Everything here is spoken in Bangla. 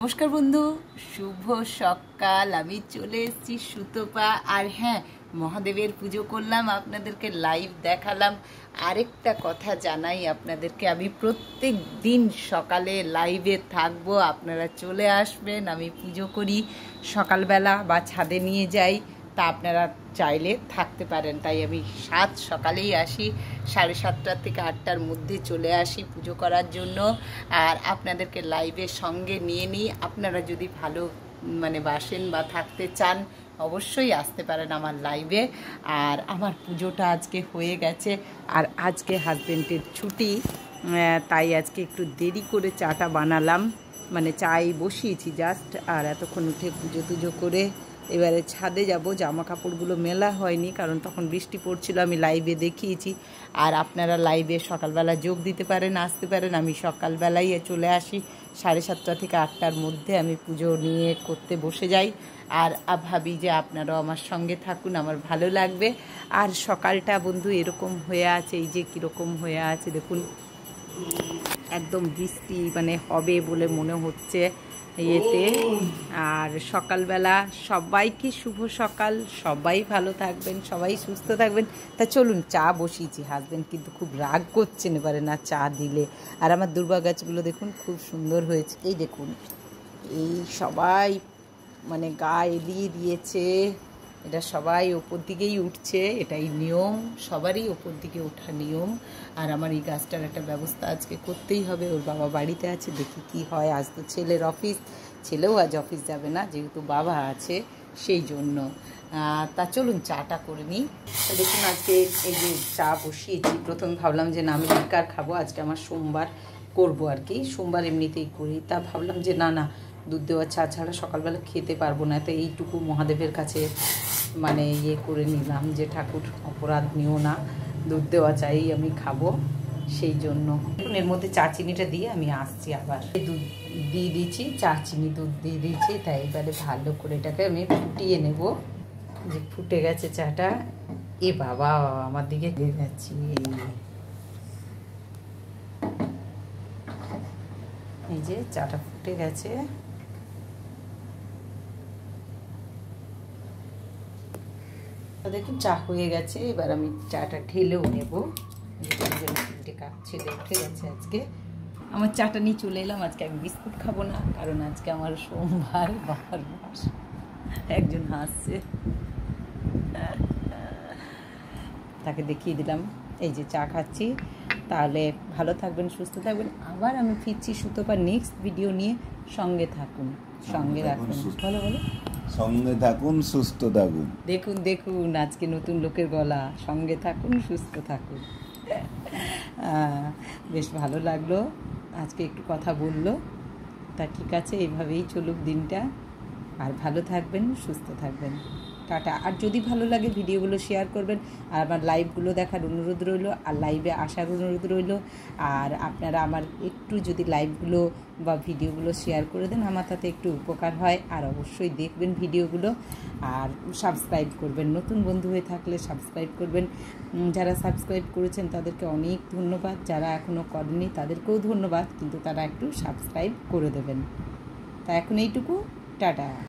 নমস্কার বন্ধু, শুভ সকাল। আমি চলে এসেছি সুতপা। আর হ্যাঁ, মহাদেবের পুজো করলাম, আপনাদেরকে লাইভ দেখালাম। আরেকটা কথা জানাই আপনাদেরকে, আমি প্রত্যেক দিন সকালে লাইভে থাকবো, আপনারা চলে আসবেন। আমি পুজো করি সকালবেলা বা ছাদে নিয়ে যাই, তা আপনারা চাইলে থাকতে পারেন। তাই আমি সকালেই আসি, 7:30 থেকে 8টার মধ্যে চলে আসি পুজো করার জন্য। আর আপনাদেরকে লাইভের সঙ্গে নিয়ে নিই। আপনারা যদি ভালো বাসেন বা থাকতে চান, অবশ্যই আসতে পারেন আমার লাইভে। আর আমার পুজোটা আজকে হয়ে গেছে, আর আজকে হাজবেন্ডের ছুটি, তাই আজকে একটু দেরি করে চাটা বানালাম। চাই বসিয়েছি জাস্ট, আর এতক্ষণ উঠে পুজো টুজো করে এবারে ছাদে যাব। জামা কাপড়গুলো মেলা হয়নি, কারণ তখন বৃষ্টি পড়ছিল, আমি লাইভে দেখিয়েছি। আর আপনারা লাইভে সকালবেলা যোগ দিতে পারেন, আসতে পারেন। আমি সকালবেলাই চলে আসি, 7:30 থেকে 8টার মধ্যে আমি পুজো নিয়ে করতে বসে যাই। আর ভাবি যে আপনারাও আমার সঙ্গে থাকুন, আমার ভালো লাগবে। আর সকালটা বন্ধু এরকম হয়ে আছে, এই যে কীরকম হয়ে আছে দেখুন, একদম বৃষ্টি হবে বলে মনে হচ্ছে ইয়েতে। আর সকালবেলা সবাইকে শুভ সকাল, সবাই ভালো থাকবেন, সবাই সুস্থ থাকবেন। তা চলুন, চা বসিয়েছি। হাজব্যান্ড কিন্তু খুব রাগ করছেন এবারে না চা দিলে। আর আমার দুর্বা গাছগুলো দেখুন খুব সুন্দর হয়েছে, এই দেখুন, এই সবাই গা এলিয়ে দিয়েছে। এটা সবাই ওপর দিকেই উঠছে, এটাই নিয়ম, সবারই ওপর দিকে ওঠা নিয়ম। আর আমার এই গাছটার একটা ব্যবস্থা আজকে করতেই হবে। ওর বাবা বাড়িতে আছে, দেখি কি হয়। আজ তো ছেলের অফিস, ছেলেও আজ অফিস যাবে না, যেহেতু বাবা আছে সেই জন্য। তা চলুন চাটা করে নিই। দেখুন আজকে এই যে চা বসিয়েছি, প্রথমে ভাবলাম যে না, আমি লিকার খাবো, আজকে আমার সোমবার করবো আর কি, সোমবার এমনিতেই করি। তা ভাবলাম যে না না, দুধ দেওয়া চা ছাড়া সকালবেলা খেতে পারবো না। তো এইটুকু মহাদেবের কাছে ইয়ে করে নিলাম যে ঠাকুর অপরাধ নিও না, দুধ দেওয়া চাই আমি খাবো, সেই জন্য। এর মধ্যে চা চিনিটা দিয়ে আমি আসছি। আবার দুধ দিয়ে দিয়েছি, চা চিনি দুধ দিয়ে দিয়েছি। তাই এবারে ভালো করে এটাকে আমি ফুটিয়ে নেব। যে ফুটে গেছে চাটা, এ বাবা আমার দিকে দিয়ে যাচ্ছি। এই যে চাটা ফুটে গেছে, দেখুন চা হয়ে গেছে। এবার আমি চাটা ঢেলেও নেব। ছেলে উঠে গেছে আজকে। আমার চাটা নিয়ে চলে এলাম। আজকে আমি বিস্কুট খাবো না, কারণ আজকে আমার সোমবার, বাবার মাস। একজন হাসছে, তাকে দেখিয়ে দিলাম এই যে চা খাচ্ছি। তাহলে ভালো থাকবেন, সুস্থ থাকবেন। আবার আমি ফিরছি সুতপার নেক্সট ভিডিও নিয়ে, সঙ্গে থাকুন, সঙ্গে রাখুন। ভালো বলো, সঙ্গে থাকুন, সুস্থ থাকুন। দেখুন দেখুন আজকে নতুন লোকের গলা, সঙ্গে থাকুন, সুস্থ থাকুন। বেশ ভালো লাগলো, আজকে একটু কথা বললো। তা ঠিক আছে, এইভাবেই চলুক দিনটা। আর ভালো থাকবেন, সুস্থ থাকবেন। টাটা। আর যদি ভালো লাগে ভিডিওগুলো শেয়ার করবেন, আর আমার লাইভগুলো দেখার অনুরোধ রইল, আর লাইভে আসার অনুরোধ রইল। আর আপনারা আমার একটু যদি লাইভগুলো বা ভিডিওগুলো শেয়ার করে দেন, আমার তাতে একটু উপকার হয়। আর অবশ্যই দেখবেন ভিডিওগুলো, আর সাবস্ক্রাইব করবেন। নতুন বন্ধু হয়ে থাকলে সাবস্ক্রাইব করবেন। যারা সাবস্ক্রাইব করেছেন তাদেরকে অনেক ধন্যবাদ, যারা এখনও করেনি তাদেরকেও ধন্যবাদ, কিন্তু তারা একটু সাবস্ক্রাইব করে দেবেন। তা এখন এইটুকু, টাটা।